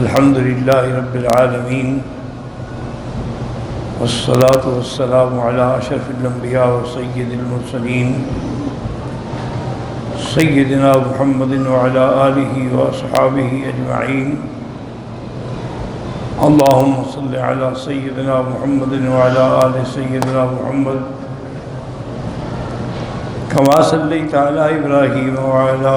الحمد لله رب العالمين والصلاة والسلام على أشرف الأنبياء وسيد المرسلين سيدنا محمد وعلى آله وأصحابه أجمعين. اللهم صل على سيدنا محمد وعلى آل سيدنا محمد كما صليت على إبراهيم وعلى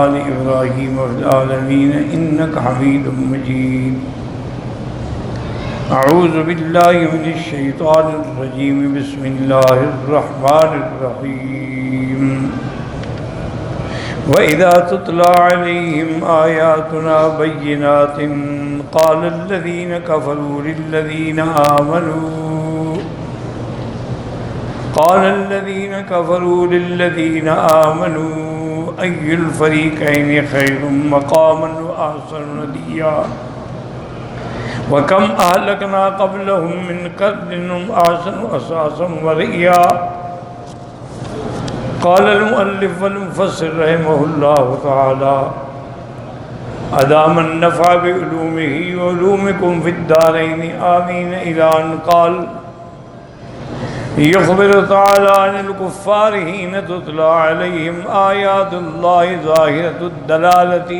آل إبراهيم في العالمين إنك حميد مجيد. أعوذ بالله من الشيطان الرجيم. بسم الله الرحمن الرحيم. وإذا تتلى عليهم آياتنا بينات قال الذين كفروا للذين آمنوا أي الفريقين خير مقاما وأحسن نديا وكم أهلكنا قبلهم من قرن هم أحسن أثاثا ورئيا. قال المؤلف والمفسر رحمه الله تعالى أدام النفع بعلومه وعلومكم في الدارين آمين إلى أن قال يخبر تعالى عن الكفار حين تتلى عليهم آيات الله ظاهرة الدلالة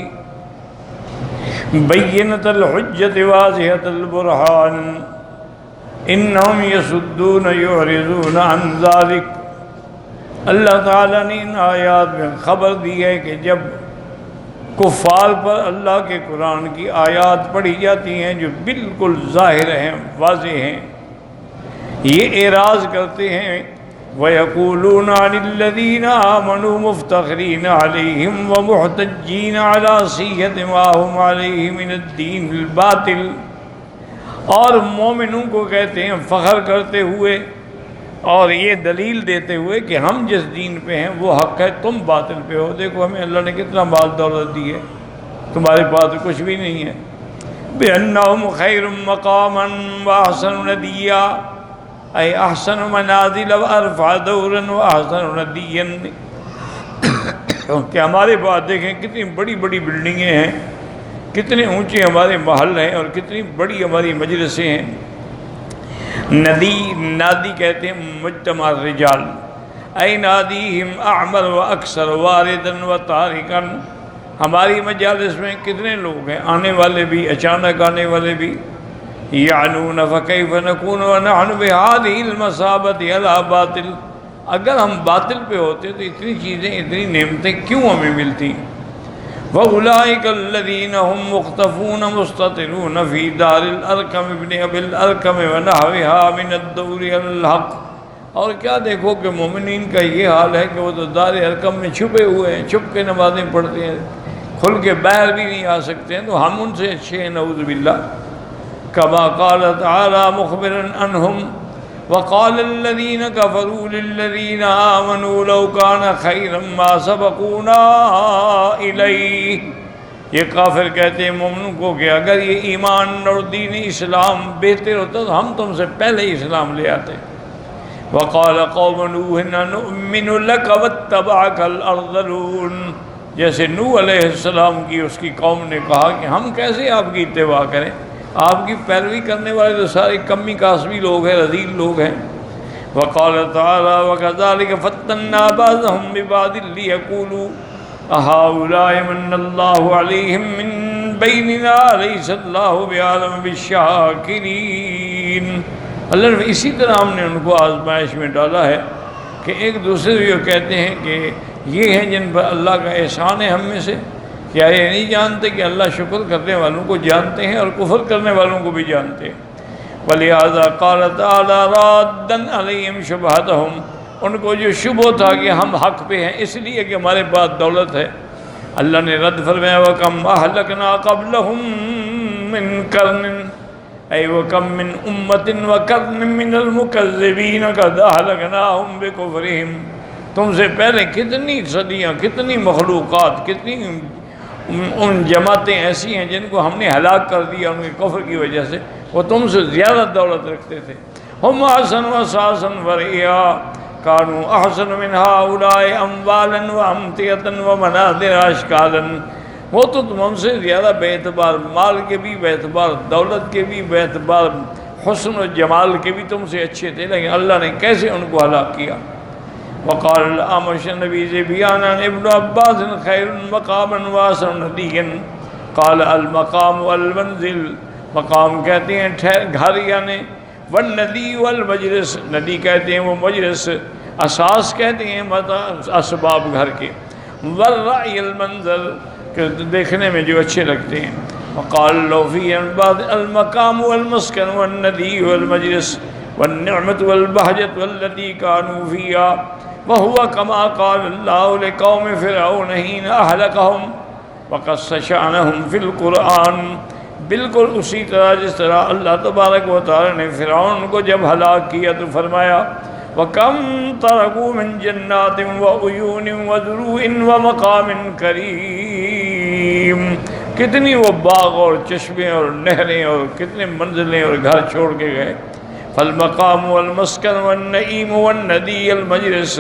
بينة الحجة واضحة البرهان إنهم يصدون يعرضون عن ذلك. اللہ تعالیٰ نے ان آیات میں خبر دی ہے کہ جب کفار پر اللہ کے قرآن کی آیات پڑھی جاتی ہیں جو بالکل ظاہر ہیں، واضح ہیں، یہ اعراض کرتے ہیں. وَيَقُولُونَ عَنِ الَّذِينَ آمَنُوا مُفْتَخِرِينَ عَلَيْهِمْ وَمُحْتَجِّينَ عَلَى صِيَّةٍ مَا هُمْ عَلَيْهِ مِنَ الدِّينِ الْبَاطِلِ. اور مومنوں کو کہتے ہیں فخر کرتے ہوئے اور یہ دلیل دیتے ہوئے کہ ہم جس دین پہ ہیں وہ حق ہے، تم باطل پہ ہو. دیکھو ہمیں اللہ نے کتنا مال دولت دی ہے، تمہارے پاس کچھ بھی نہیں ہے. بِأَنَّهُمْ خَيْرٌ مَقَامًا وَأَحْسَنُ نَدِيًّا اے احسن منازل وارفع دورا واحسن ندیا. کہ ہمارے پاس دیکھیں کتنی بڑی بڑی بلڈنگیں ہیں، کتنے اونچے ہمارے محل ہیں اور کتنی بڑی ہماری مجلسیں ہیں. نادی کہتے ہیں مجتمع الرجال. اے نادیہم اعمر و اکثر واردا و تارکا. ہماری مجالس میں کتنے لوگ ہیں، آنے والے بھی، اچانک آنے والے بھی. یعنون فکیف نکون ونحن بہذہ المثابۃ علی باطل. اگر ہم باطل پہ ہوتے تو اتنی چیزیں، اتنی نعمتیں کیوں ہمیں ملتی. وَأُولَٰئِكَ الَّذِينَ هُمْ مُخْتَفُونَ مُسْتَتِرُونَ فِي دَارِ الْأَرْقَمِ بْنِ أَبِي الْأَرْقَمِ وَنَحْوِهَا مِنَ الدُّورِ الْحَقِّ. اور کیا دیکھو کہ مومنین کا یہ حال ہے کہ وہ تو دار ارقم میں چھپے ہوئے ہیں، چھپ کے نمازیں پڑھتے ہیں، کھل کے باہر بھی نہیں آ سکتے ہیں. تو ہم ان سے اچھے ہیں نعوذ باللہ. كما قال تعالى مخبرا عنهم وقال الذين كفروا للذين آمنوا لو كان خيرا ما سبقونا إليه. یہ کافر کہتے ہیں مومنوں کو کہ اگر یہ ایمان اور دین اسلام بہتر ہوتا تو ہم تم سے پہلے ہی اسلام لے آتے. وقال قوم نوح نؤمن لك واتبعك الأرذلون. جیسے نوح علیہ السلام کی اس کی قوم نے کہا کہ ہم کیسے آپ کی اتباع کریں، آپ کی پیروی کرنے والے تو سارے کمی کاسبی لوگ ہیں، رذیل لوگ ہیں. وقال تعالی وكذلك فتنا بعضهم ببعض ليقولوا أهؤلاء من الله عليهم من بيننا ليس الله بعالم بالشاكرين. اللہ نے اسی طرح ہم نے ان کو آزمائش میں ڈالا ہے کہ ایک دوسرے کو کہتے ہیں کہ یہ ہیں جن پر اللہ کا احسان ہے ہم میں سے. کیا یہ نہیں جانتے کہ اللہ شکر کرنے والوں کو جانتے ہیں اور کفر کرنے والوں کو بھی جانتے ہیں. وَلِهَذَا قَالَ تَعَالَى رَادًّا عَلَيْهِمْ شُبْهَتَهُمْ. ان کو جو شبہ تھا کہ ہم حق پہ ہیں اس لیے کہ ہمارے پاس دولت ہے، اللہ نے رد فرمایا وَكَمْ أَهْلَكْنَا قَبْلَهُمْ مِنْ قَرْنٍ أي وَكَمْ مِنْ أُمَّةٍ وَقَرْنٍ مِنَ الْمُكَذِّبِينَ قَدْ أَهْلَكْنَاهُمْ بِكُفْرِهِمْ. تم سے پہلے کتنی صدیاں، کتنی مخلوقات، کتنی ان جماعتیں ایسی ہیں جن کو ہم نے ہلاک کر دیا ان کے کفر کی وجہ سے. وہ تم سے زیادہ دولت رکھتے تھے. ہم احسن اساسا ورئیا كانوا احسن من هؤلاء اموالا وامتعة ومناظر اشكالا. وہ تو تم سے زیادہ بے اعتبار مال کے بھی، بے اعتبار دولت کے بھی، بے اعتبار حسن و جمال کے بھی تم سے اچھے تھے، لیکن اللہ نے کیسے ان کو ہلاک کیا۔ وقال الأعمش نبی ذبیان ابن عباس خیر مقاما واسع ندیا، قال المقام والمنزل، مقام کہتے ہیں گھر یعنی، والندی والمجلس، ندی کہتے ہیں وہ مجلس، اساس کہتے ہیں اسباب گھر کے، والرأی المنظر کہ دیکھنے میں جو اچھے لگتے ہیں۔ وقال لو فی بعد المقام والمسکن والندی والمجلس والنعمت والبہجت والتي كانوا فيها وهو كما قال الله لقوم فرعون حين أهلكهم وقص شأنهم في القرآن، بالکل اسی طرح جس طرح اللہ تبارک و تعالی نے فرعون کو جب ہلاک کیا تو فرمایا وَكَمْ تَرَكُوا مِنْ جَنَّاتٍ وَعُيُونٍ وَزُرُوعٍ وَمَقَامٍ كَرِيمٍ، کتنی وہ باغ اور چشمے اور نہریں اور کتنے منزلیں اور گھر چھوڑ کے گئے۔ فالمقام والمسکن والنعیم والندی المجلس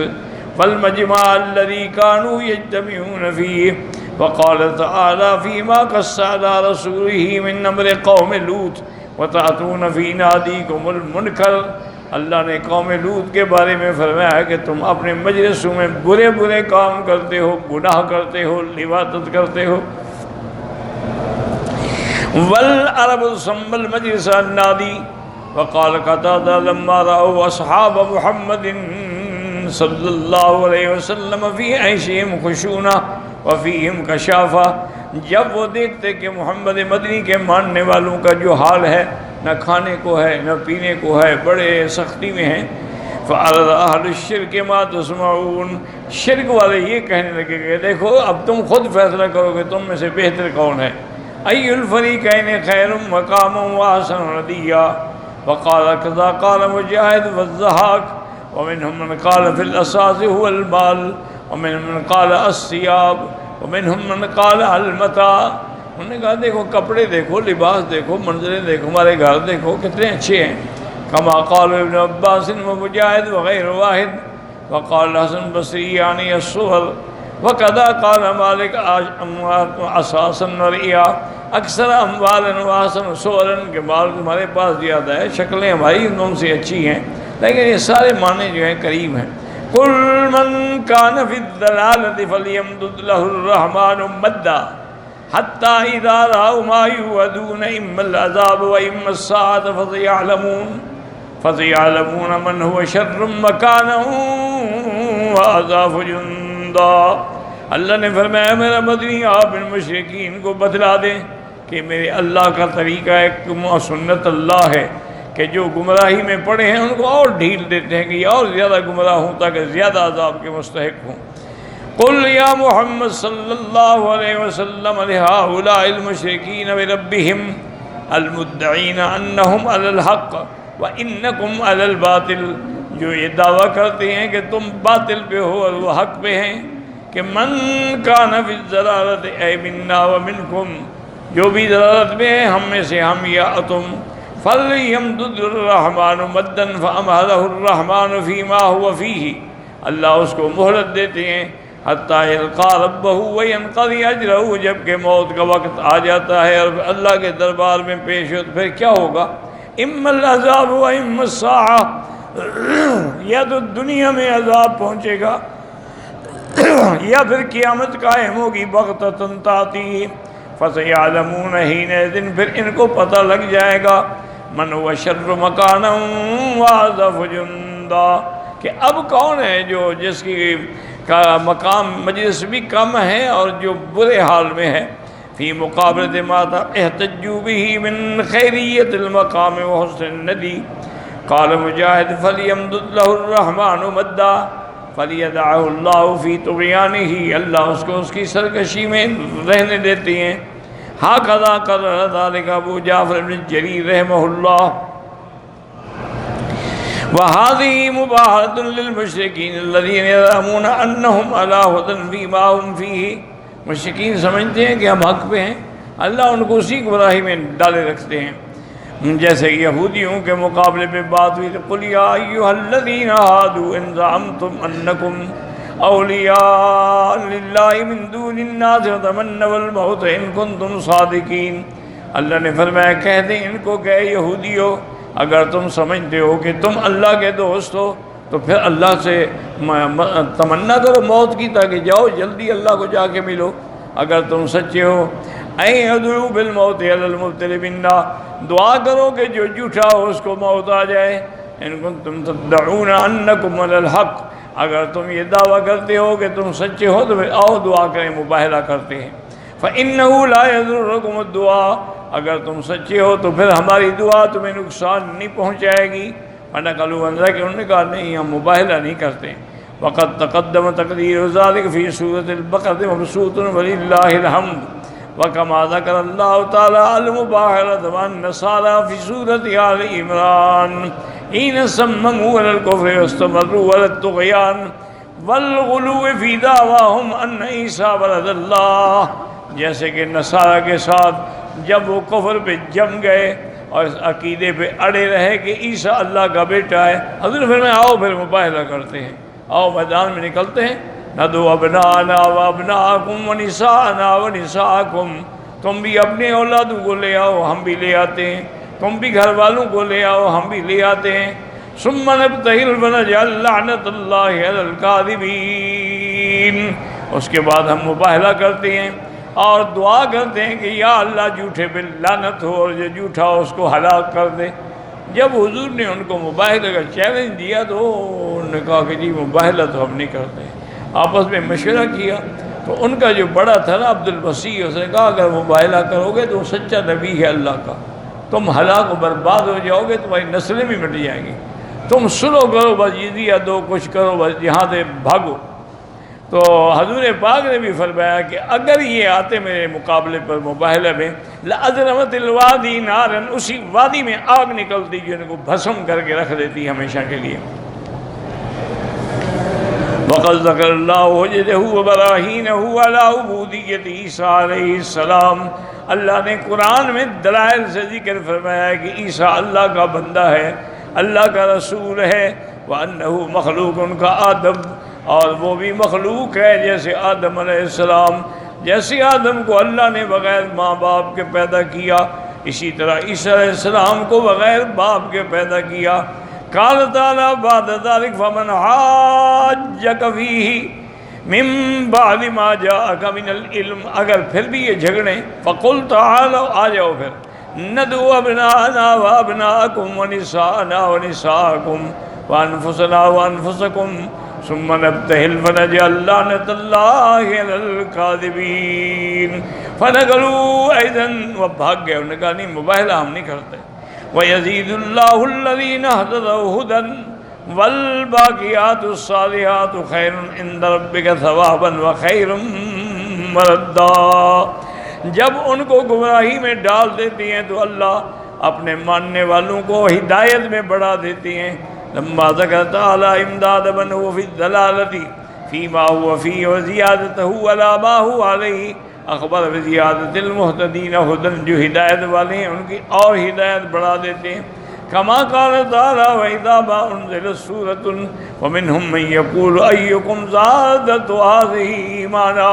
والمجمع الذي كانوا يجتمعون فيه۔ وقال تعالى فيما قص على رسوله من امر قوم لوط وتأتون في ناديكم المنکر، اللہ نے قوم لوط کے بارے میں فرمایا کہ تم اپنے مجلسوں میں برے برے کام کرتے ہو، گناہ کرتے ہو، لواطت کرتے ہو۔ والعرب سمى المجلس النادي۔ وقال قتادہ لما رأوا اصحاب محمد صلی اللہ علیہ وسلم فی عیشہم خشونہ وفیہم کشافہ، جب وہ دیکھتے کہ محمد مدنی کے ماننے والوں کا جو حال ہے، نہ کھانے کو ہے نہ پینے کو ہے، بڑے سختی میں ہیں، فعرض اہل الشرک ما تسمعون، شرک والے یہ کہنے لگے کہ دیکھو اب تم خود فیصلہ کرو کہ تم میں سے بہتر کون ہے، ای الفریقین خیر مقاما واحسن ندیا۔ وقال كذا قال مجاہد والضحاک، ومنهم من قال في الأساس هو المال، ومنهم من قال الثياب، ومنهم من قال المتاع۔ انہوں نے کہا دیکھو کپڑے دیکھو، لباس دیکھو، منظریں دیکھو، ہمارے گھر دیکھو کتنے اچھے ہیں۔ كما قال ابن عباس ومجاہد وغیر واحد۔ وقال حسن بصری یعنی الصور، وكذا قال مالک اساسا ورئیا، اکثر اموالا واحسن صورا، کہ مال تمہارے پاس زیادہ ہے، شکلیں ہماری ان سے اچھی ہیں، لیکن یہ سارے معنی جو ہیں قریب ہیں۔ قل من كان في الضلالة فليمدد له الرحمن مدا حتى إذا رأوا ما يوعدون إما العذاب وإما الساعة فسيعلمون من هو شر مكانا وأضعف جندا۔ اللہ نے فرمایا میرا مدنی آپ ان مشرکین کو بتلا دیں کہ میرے اللہ کا طریقہ ایک سنت اللہ ہے کہ جو گمراہی میں پڑے ہیں ان کو اور ڈھیل دیتے ہیں کہ یہ اور زیادہ گمراہ ہوں تاکہ زیادہ عذاب کے مستحق ہوں۔ قل یا محمد صلی اللہ علیہ وسلم لہؤلاء المشرکین بربہم المدعین انہم علی الحق وانکم علی الباطل، جو یہ دعویٰ کرتے ہیں کہ تم باطل پہ ہو اور وہ حق پہ ہیں، کہ من کان فی الضلالۃ اے منا ومنکم، جو بھی ضلالت میں ہے ہم میں سے ہم یا تم، فَلْيَمْدُدْ الرَّحْمَنُ مَدًّا فَأَمْهَلَهُ الرَّحْمَنُ فِي مَا هُوَ فِيهِ، اللہ اس کو مہلت دیتے ہیں حتیٰ يَلْقَى رَبَّهُ وَيَنْقَضِيَ أَجْرَهُ، جب کہ موت کا وقت آ جاتا ہے اور اللہ کے دربار میں پیش ہو تو پھر کیا ہوگا؟ اِمَّا الْعَذَابُ وَإِمَّا السَّاعَةُ، یا تو دنیا میں عذاب پہنچے گا یا پھر قیامت قائم ہوگی، بغتۃ تأتی، فسيعلمون حينئذ، پھر ان کو پتہ لگ جائے گا، من هو شر مکانا واضعف جندا، کہ اب کون ہے جو جس کی کا مقام مجلس بھی کم ہے اور جو برے حال میں ہے۔ فی مقابلۃ ما احتجوا به من خیریت المقام وحسن الندی۔ قال مجاہد فلیمدد له الرحمن مدا فلیدعه اللہ فی طغیانہ، اللہ اس کو اس کی سرکشی میں رہنے دیتے ہیں۔ ہاکذا قرر ذلك ابو جعفر بن جریر رحمہ اللہ۔ وهذه مباحة للمشركين الذين يزعمون انهم على هدى فيما هم فيه، مشرکین سمجھتے ہیں کہ ہم حق پہ ہیں، اللہ ان کو اسی گمراہی میں ڈالے رکھتے ہیں۔ جیسے کہ یہودیوں کے مقابلے پہ بات ہوئی تو قل یا ایھا الذین ہادوا ان زعمتم انکم اولیاء للہ من دون الناس وتمنوا الموت ان کنتم صادقین۔ اللہ نے فرمایا کہہ دیں ان کو کہ یہودیو اگر تم سمجھتے ہو کہ تم اللہ کے دوست ہو تو پھر اللہ سے تمنا کرو موت کی، تاکہ جاؤ جلدی اللہ کو جا کے ملو اگر تم سچے ہو۔ اے ادعو بالموت علی المبتل منا، دعا کرو کہ جو جھوٹا ہو اس کو موت آ جائے۔ ان کنتم تدعون انکم علی الحق، اگر تم یہ دعویٰ کرتے ہو کہ تم سچے ہو تو پھر آؤ دعا کریں، مباہلہ کرتے ہیں۔ فإنہ لا یضرکم الدعاء، اگر تم سچے ہو تو پھر ہماری دعا تمہیں نقصان نہیں پہنچائے گی۔ فنقلوا عن ذلک، انہوں نے کہا نہیں ہم مباہلہ نہیں کرتے۔ وقد تقدم تقدیر ذلك فی سورۃ البقرہ مبسوط وللہ الحمد، وكما ذكر الله تعالى المباهلة مع النصارى في سورة آل عمران حين صمموا على الكفر واستمروا على الطغيان والغلو في دعواهم أن عيسى ولد اللہ، جیسے کہ نصارہ کے ساتھ جب وہ کفر پہ جم گئے اور اس عقیدے پہ اڑے رہے کہ عیسیٰ اللہ کا بیٹا ہے، حضور فرمایا آؤ پھر مباہلہ کرتے ہیں، آؤ میدان میں نکلتے ہیں۔ ندعو ابناءنا وابناءکم ونساءنا ونساءکم، تم بھی اپنے اولادوں کو لے آؤ ہم بھی لے آتے ہیں، تم بھی گھر والوں کو لے آؤ ہم بھی لے آتے ہیں۔ ثم نبتہل فنجعل لعنت اللہ علی الکاذبین، اس کے بعد ہم مباہلہ کرتے ہیں اور دعا کرتے ہیں کہ یا اللہ جھوٹے پہ لعنت ہو اور جو جھوٹا ہو اس کو ہلاک کر دے۔ جب حضور نے ان کو مباہلہ کا چیلنج دیا تو انہوں نے کہا کہ جی مباہلہ تو ہم نہیں کرتے۔ آپس میں مشورہ کیا تو ان کا جو بڑا تھا نا عبد البصیر، اس نے کہا اگر مباہلہ کرو گے تو سچا نبی ہے اللہ کا، تم ہلاک و برباد ہو جاؤ گے، تمہاری نسلیں بھی مٹ جائیں گی، تم سلو کرو بس جزیہ دو کچھ کرو بس یہاں سے بھاگو۔ تو حضور پاک نے بھی فرمایا کہ اگر یہ آتے میرے مقابلے پر مباہلہ میں لَأَذْرَمَتِ الْوَادِي نَارًا، اسی وادی میں آگ نکلتی جو ان کو بھسم کر کے رکھ دیتی ہمیشہ کے لیے۔ وَقَدْ ذَكَرَ اللَّهُ وَجْدَهُ وَبَرَاهِينَهُ عَلَىٰ عُبُودِيَّةِ عیسیٰ علیہ السلام، اللہ نے قرآن میں دلائل سے ذکر فرمایا ہے کہ عیسیٰ اللہ کا بندہ ہے، اللہ کا رسول ہے، وَأَنَّهُ مَخْلُوقٌ كَآدَمَ، اور وہ بھی مخلوق ہے جیسے آدم علیہ السلام، جیسے آدم کو اللہ نے بغیر ماں باپ کے پیدا کیا، اسی طرح عیسیٰ علیہ السلام کو بغیر باپ کے پیدا کیا۔ قال تعالیٰ بعد ذلك فمن حاجك فيه من بعد ما جاءك من العلم، اگر پھر بھی یہ جھگڑیں فقل تعالوا، آ جاؤ پھر ندعو ابناءنا وابناءکم ونساءنا ونساءکم وانفسنا وانفسکم ثم نبتہل فنجعل لعنت اللہ علی الکاذبین۔ فنقلوا ایضا، وہ بھاگ گئے، انہوں نے کہا نہیں مباہلہ ہم نہیں کرتے۔ وَيَزِيدُ اللَّهُ الَّذِينَ اهْتَدَوْا هُدًى وَالْبَاقِيَاتُ الصَّالِحَاتُ خَيْرٌ عِندَ رَبِّكَ ثَوَابًا وَخَيْرٌ مَّرَدًّا، جب ان کو گمراہی میں ڈال دیتی ہیں تو اللہ اپنے ماننے والوں کو ہدایت میں بڑھا دیتی ہیں۔ لما ذکر تعالی امداد من هو فی الضلالة فیما هو فیہ وزیادتہ علی ما هو علیہ، اخبر بزیادت المہتدین ہدن، جو ہدایت والے ہیں ان کی اور ہدایت بڑھا دیتے ہیں۔ کما قال تعالی وَإِذَا مَا أُنزِلَتْ سُورَةٌ وَمِنْهُمْ مَن يَقُولُ أَيُّكُمْ زَادَتْهُ هَٰذِهِ ایمانا،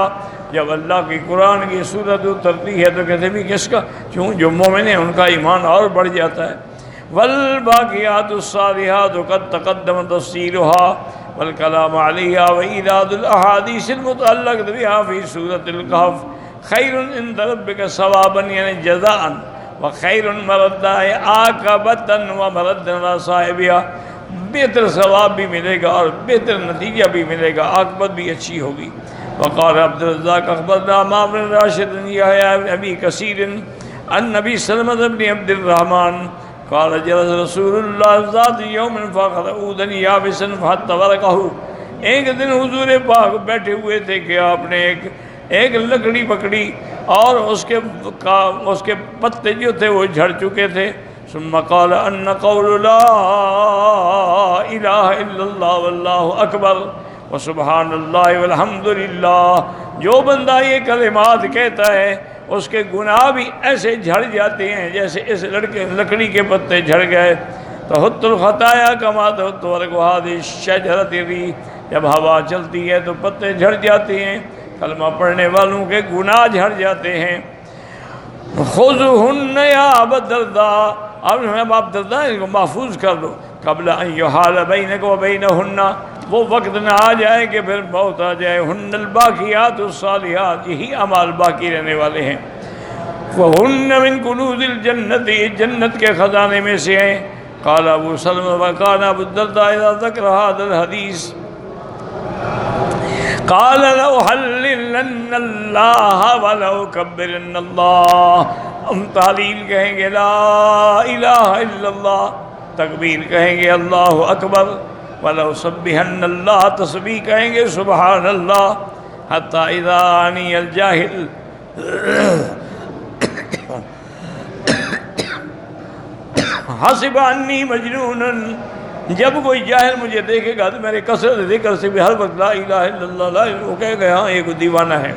جب اللہ کی قرآن کی صورت اترتی ہے تو کہتے بھی کس کا، کیوں جو مومن ہیں ان کا ایمان اور بڑھ جاتا ہے۔ وَالْبَاقِيَاتُ الصَّالِحَاتُ قَد تَقَدَّمَ تَفْصِيلُهَا وَالْكَلَامُ عَلَيْهَا وَإِيرَادُ الْأَحَادِيثِ الْمُتَعَلَّقَةِ بِهَا فِي سُورَةِ الْكَهْفِ خیر عند ربک ثوابا، یعنی جزاء، وخیر مردہ عاقبۃ ومرد علی صاحبها، بہتر ثواب بھی ملے گا اور بہتر نتیجہ بھی ملے گا، عاقبت بھی اچھی ہوگی۔ وقال عبد الرزاق اخبرنا معمر بن راشد یحییٰ بن ابی کثیر عن نبی سلمۃ بن عبد الرحمن قال جلس رسول اللہ ذات یوم فاخذ عودا یابسا فحط ورقہ، ایک دن حضور پاک بیٹھے ہوئے تھے کہ آپ نے ایک لکڑی پکڑی اور اس کے پتے جو تھے وہ جھڑ چکے تھے۔ ثم قال ان قول لا الہ الا اللہ واللہ اکبر وسبحان اللہ والحمد للہ، جو بندہ یہ کلمات کہتا ہے اس کے گناہ بھی ایسے جھڑ جاتے ہیں جیسے اس لکڑی کے پتے جھڑ گئے۔ تحط الخطایا کما تحط ورق هذه الشجرة الريح، جب ہوا چلتی ہے تو پتے جھڑ جاتے ہیں، کلمہ پڑھنے والوں کے گناہ جھڑ جاتے ہیں۔ خذہن یا ابا الدرداء، اب آپ درداء ان کو محفوظ کر دو قبل ان یحال بینک و بینہن، وہ وقت نہ آ جائے کہ پھر موت آ جائے۔ ہن الباقیات الصالحات، یہی اعمال باقی رہنے والے ہیں۔ وَهُنَّ مِن كُنُوزِ الْجَنَّةِ، جنت کے خزانے میں سے ہیں۔ قال ابو سلمہ وكان ابو الدرداء اذا ذكر هذا الحديث قال لأحللن اللہ ولأكبرن اللہ، ہم تحلیل کہیں گے لا الہ الا اللہ، تکبیر کہیں گے اللہ اکبر، ولأسبحن اللہ، تسبیح کہیں گے سبحان اللہ، حتی اذا عنی الجاہل، حسب انی مجنون، جب کوئی جاہل مجھے دیکھے گا تو میرے کثرت ذکر سے بھی ہر وقت لا الہ الا اللہ لا، وہ کہے گا ہاں یہ کوئی دیوانہ ہے۔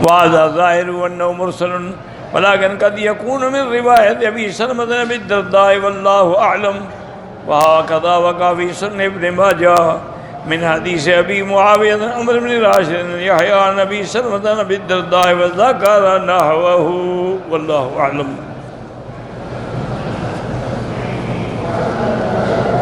وَهَذَا ظَاهِرُ وَأَنَّهُ مُرْسَلٌ وَلَكِنْ قَدْ يَكُونُ مِنْ رِوَايَةِ أَبِي سَلْمَةَ بِن الدَّرْدَاءِ وَاللَّهُ أَعْلَمُ، وَهَكَذَا وَقَعَ فِي سُنَنِ ابْنِ ماجہ من حدیث ابی معاویہ عمر بن راشد یحییٰ عن ابی سلمة بن الدرداء وذکر نحوہ، واللہ اعلم۔